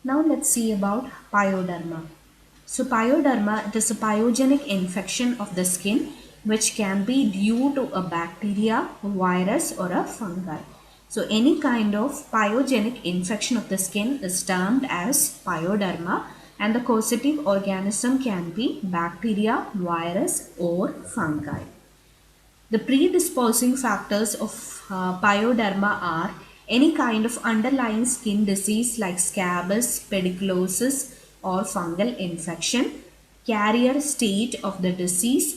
Now let's see about pyoderma. So pyoderma, it is a pyogenic infection of the skin which can be due to a bacteria, a virus or a fungi. So any kind of pyogenic infection of the skin is termed as pyoderma, and the causative organism can be bacteria, virus or fungi. The predisposing factors of pyoderma are any kind of underlying skin disease like scabies, pediculosis or fungal infection, carrier state of the disease,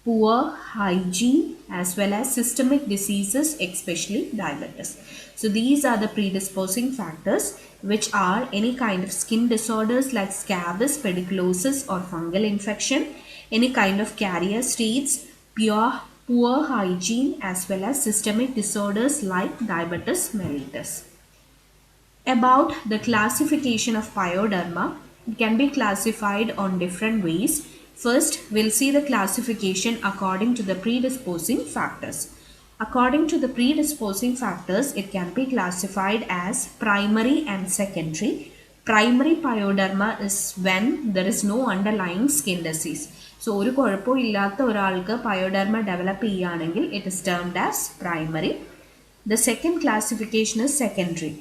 poor hygiene as well as systemic diseases, especially diabetes. So these are the predisposing factors, which are any kind of skin disorders like scabies, pediculosis or fungal infection, any kind of carrier states, poor hygiene as well as systemic disorders like diabetes mellitus. About the classification of pyoderma, it can be classified on different ways. First, we'll see the classification according to the predisposing factors. According to the predisposing factors, it can be classified as primary and secondary. Primary pyoderma is when there is no underlying skin disease. So, ഒരു കുഴപ്പവും ഇല്ലാത്ത ഒരാൾക്ക് pyoderma develop ചെയ്യുകയാണെങ്കിൽ it is termed as primary. The second classification is secondary,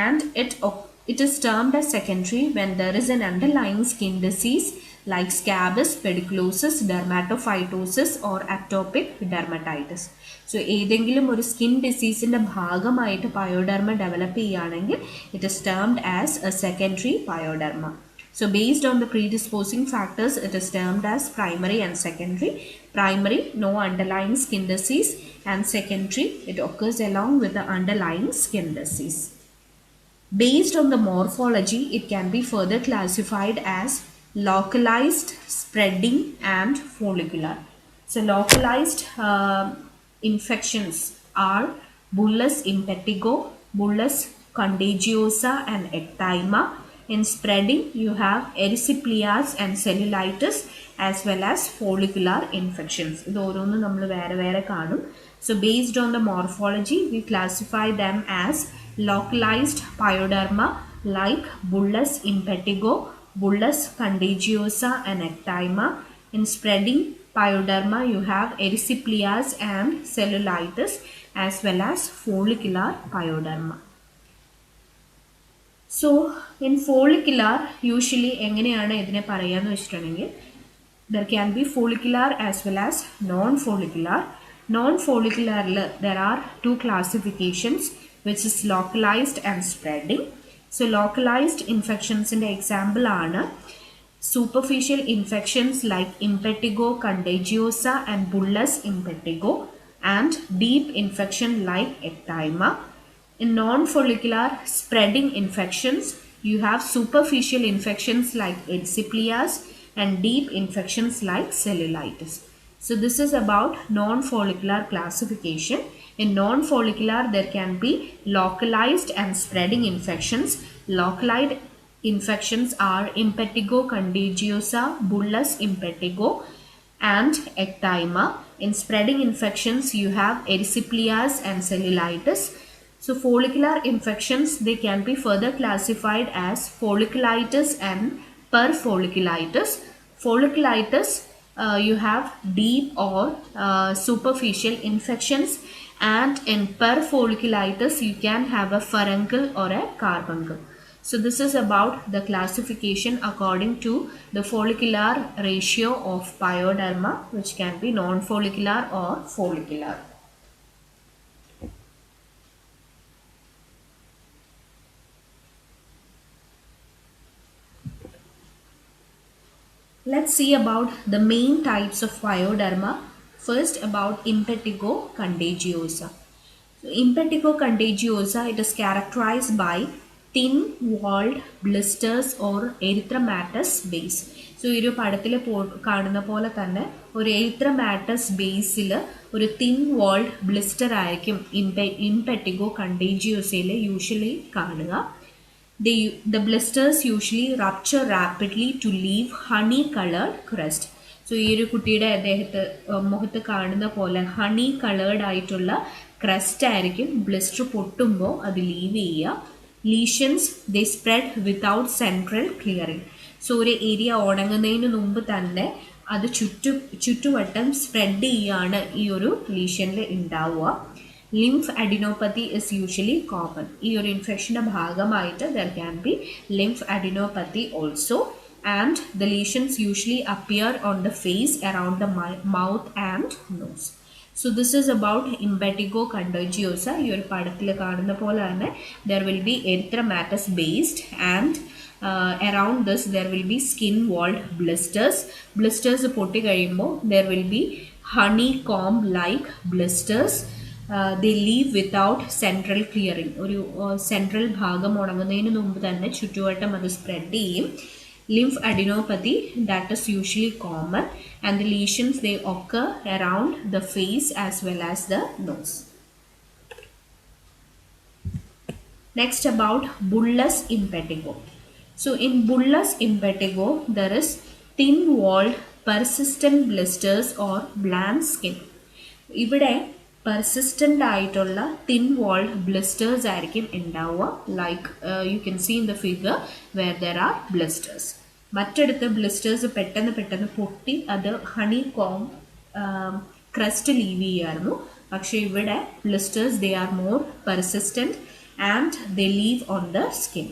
and it is termed as secondary when there is an underlying skin disease like scabies, pediculosis, dermatophytosis or atopic dermatitis. So ഏതെങ്കിലും ഒരു skin diseaseന്റെ ഭാഗമായിട്ട് pyoderma develop ചെയ്യുകയാണെങ്കിൽ it is termed as a secondary pyoderma. So based on the predisposing factors, it is termed as primary and secondary. Primary, no underlying skin disease, and secondary, it occurs along with the underlying skin disease. Based on the morphology, it can be further classified as localized, spreading and follicular. So localized infections are bullous impetigo, bullous contagiosa and ecthyma. In spreading, you have erysipelas and cellulitis as well as follicular infections. So based on the morphology, we classify them as localized pyoderma like bullous impetigo, bullous contagiosa and ecthyma. In spreading pyoderma, you have erysipelas and cellulitis as well as follicular pyoderma. So in follicular, usually എങ്ങനെയാണ് ഇതിനെ പറയാന്ന് വെച്ചിട്ടുണ്ടെങ്കിൽ there can be follicular as well as non-follicular. Non-follicular, there are two classifications, which is localized and spreading. So localized infections in the example are superficial infections like impetigo, contagiosa and bullous impetigo, and deep infection like ecthyma. In non-follicular spreading infections, you have superficial infections like erysipelas and deep infections like cellulitis. So this is about non-follicular classification. In non-follicular, there can be localized and spreading infections. Localized infections are impetigo, contagiosa, bullous impetigo and ecthyma. In spreading infections, you have erysipelas and cellulitis. So follicular infections, they can be further classified as folliculitis and perfolliculitis. Folliculitis, you have deep or superficial infections, and in perfolliculitis, you can have a furuncle or a carbuncle. So this is about the classification according to the follicular ratio of pyoderma, which can be non-follicular or follicular. Let's see about the main types of pyoderma. First, about impetigo contagiosa. So, impetigo contagiosa, it is characterized by thin-walled blisters or erythematous base. So, ഒരു പടത്തിൽ കാണുന്ന പോലെ തന്നെ ഒരു എരിത്രമാറ്റസ് ബേസിൽ ഒരു thin walled blister ആയിരിക്കും impetigo കണ്ടേജിയോസയിൽ usually കാണുക. The blisters usually rupture rapidly to leave honey colored crust. So ഈ ഒരു കുട്ടിയുടെ മുഖത്ത് കാണുന്ന പോലെ honey colored ആയിട്ടുള്ള crust ആയിരിക്കും ബ്ലിസ്റ്റർ പൊട്ടുമ്പോൾ അത് ലീവ് ചെയ്യുക. Lesions, they spread without central clearing. So ഒരു ഏരിയ ഉണങ്ങുന്നതിന് മുമ്പ് തന്നെ അത് ചുറ്റുവട്ടം സ്പ്രെഡ് ചെയ്യാണ് ഈ ഒരു ലീഷനിൽ ഉണ്ടാവുക. Lymphadenopathy is usually common. ഈ ഒരു ഇൻഫെക്ഷൻ്റെ ഭാഗമായിട്ട് there can be lymphadenopathy also. And the lesions usually appear on the face around the mouth and nose. So this is about impetigo contagiosa. ഈ ഒരു പടത്തിൽ കാണുന്ന പോലെ തന്നെ there will be erythematous based and around this there will be skin walled blisters. Blisters പൊട്ടി കഴിയുമ്പോൾ there will be honeycomb like blisters. They leave without central clearing. ഒരു central ഭാഗം ഉണങ്ങുന്നതിന് മുമ്പ് തന്നെ ചുറ്റുവട്ടം അത് സ്പ്രെഡ് ചെയ്യും. Lymph adenopathy, that is usually common, and the lesions, they occur around the face as well as the nose. Next, about bullous impetigo. So in bullous impetigo there is thin walled persistent blisters or bland skin. ഇവിടെ persistent ആയിട്ടുള്ള thin walled blisters ആയിരിക്കും ഉണ്ടാവുക. Like you can see in the figure where there are blisters. മറ്റടുത്ത് blisters പെട്ടെന്ന് പൊട്ടി അത് honey com crest leave ചെയ്യായിരുന്നു. പക്ഷേ ഇവിടെ blisters they are more persistent and they leave on the skin.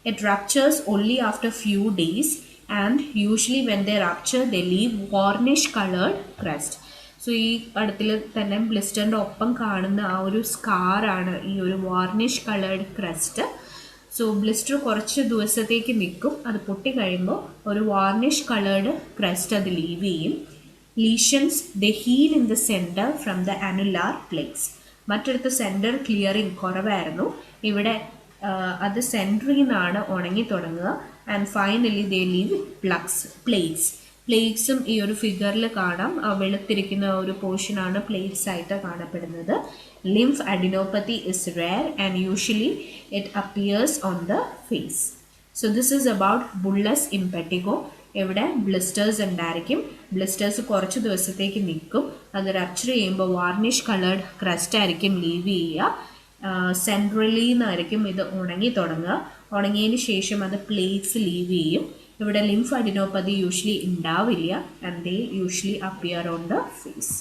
It ruptures only after few days and usually when they rupture they leave varnish coloured crust. So ഈ പടത്തിൽ തന്നെ ബ്ലിസ്റ്ററിൻ്റെ ഒപ്പം കാണുന്ന ആ ഒരു സ്കാറാണ് ഈ ഒരു varnish coloured crust. So blister കുറച്ച് ദിവസത്തേക്ക് നിൽക്കും. അത് പൊട്ടിക്കഴിയുമ്പോൾ ഒരു വാർണിഷ് കളേർഡ് ക്രസ്റ്റ് അത് ലീവ് ചെയ്യും. Lesions the heal in the centre from the annular plates. മറ്റടുത്ത് സെൻറ്റർ ക്ലിയറിങ് കുറവായിരുന്നു. ഇവിടെ അത് സെൻറ്ററിൽ നിന്നാണ് ഉണങ്ങി തുടങ്ങുക. And finally they leave plates. പ്ലേറ്റ്സും ഈ ഒരു ഫിഗറിൽ കാണാം. ആ വെളുത്തിരിക്കുന്ന ഒരു പോർഷനാണ് പ്ലേറ്റ്സ് ആയിട്ട് കാണപ്പെടുന്നത്. Lymph adenopathy is rare and usually it appears on the face. So this is about bullous impetigo. ഇവിടെ ബ്ലിസ്റ്റേഴ്സ് ഉണ്ടായിരിക്കും. ബ്ലിസ്റ്റേഴ്സ് കുറച്ച് ദിവസത്തേക്ക് നിൽക്കും. അത് റപ്ചർ ചെയ്യുമ്പോൾ വാർണിഷ് കളേർഡ് ക്രസ്റ്റ് ആയിരിക്കും ലീവ് ചെയ്യുക. സെൻട്രലി നിന്നായിരിക്കും ഇത് ഉണങ്ങി തുടങ്ങുക. ഉണങ്ങിയതിന് ശേഷം അത് പ്ലേറ്റ്സ് ലീവ് ചെയ്യും. ഇവിടെ ലിംഫ് അഡിനോപ്പതി യൂഷ്വലി ഉണ്ടാവില്ല and they usually appear on the face.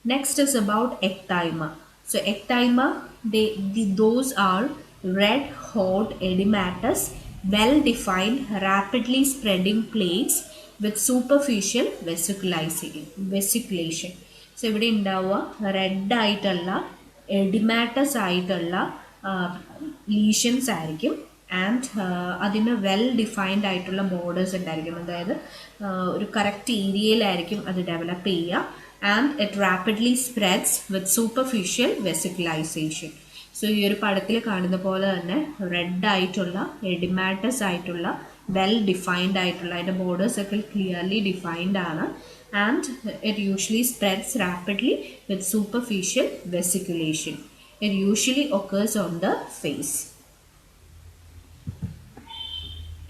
Next is about ecthyma. So ecthyma, those are red hot edematous well-defined rapidly spreading plates with superficial vesiculation. So ഇവിടെ ഉണ്ടാവുക റെഡ് ആയിട്ടുള്ള oedematous ആയിട്ടുള്ള lesions ആയിരിക്കും. And അതിന് well defined ആയിട്ടുള്ള borders ഉണ്ടായിരിക്കും. അതായത് ഒരു കറക്റ്റ് ഏരിയയിലായിരിക്കും അത് ഡെവലപ്പ് ചെയ്യുക. And it rapidly spreads with superficial vesiculization. So ഈ ഒരു പടത്തിൽ കാണുന്ന പോലെ തന്നെ റെഡ് ആയിട്ടുള്ള എഡിമാറ്റസ് ആയിട്ടുള്ള വെൽ ഡിഫൈൻഡ് ആയിട്ടുള്ള അതിൻ്റെ ബോർഡേഴ്സ് ഒക്കെ ക്ലിയർലി ഡിഫൈൻഡ് ആണ്. And it usually spreads rapidly with superficial vesiculation. It usually occurs on the face.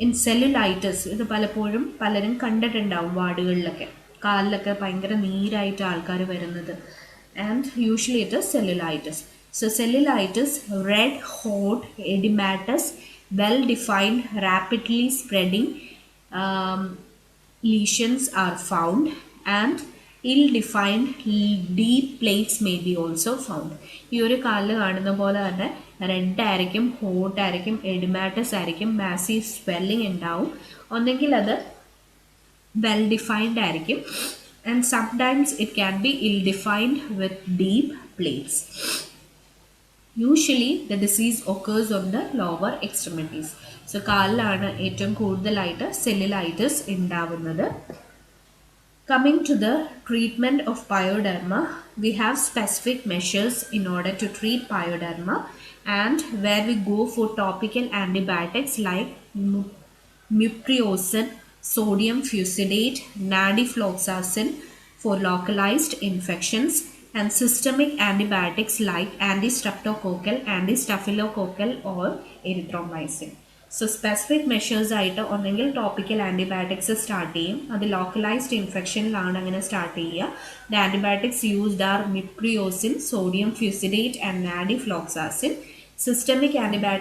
In cellulitis, ഇത് പലരും കണ്ടിട്ടുണ്ടാവും വാർഡുകളിലൊക്കെ. കാലിലൊക്കെ ഭയങ്കര നീരായിട്ട് ആൾക്കാർ വരുന്നത്. And usually it is cellulitis. So cellulitis red hot oedematous well defined rapidly spreading lesions are found and ill-defined deep plates may be also found. ഈ ഒരു കാലിൽ കാണുന്ന പോലെ തന്നെ റെഡ് ആയിരിക്കും, ഹോട്ട് ആയിരിക്കും, എഡിമാറ്റസ് ആയിരിക്കും, മാസീവ് സ്വെല്ലിംഗ് ഉണ്ടാവും. ഒന്നെങ്കിൽ അത് well defined ആയിരിക്കും. And sometimes it can be ill defined with deep plates. Usually the disease occurs on the lower extremities. So കാലിലാണ് ഏറ്റവും കൂടുതലായിട്ട് സെല്ലുലൈറ്റിസ് ഉണ്ടാവുന്നത്. Coming to the treatment of pyoderma, we have specific measures in order to treat pyoderma, and where we go for topical antibiotics like mupirocin, sodium fusidate, nadifloxacin for localized infections, and systemic antibiotics like anti-streptococcal, anti-staphylococcal or erythromycin. So specific measures ആയിട്ട് ഒന്നെങ്കിൽ topical antibiotics start ചെയ്യും. അത് localised ഇൻഫെക്ഷനിലാണ് അങ്ങനെ start ചെയ്യുക. The antibiotics used are mupirocin, sodium fusidate and nadifloxacin. Systemic antibiotic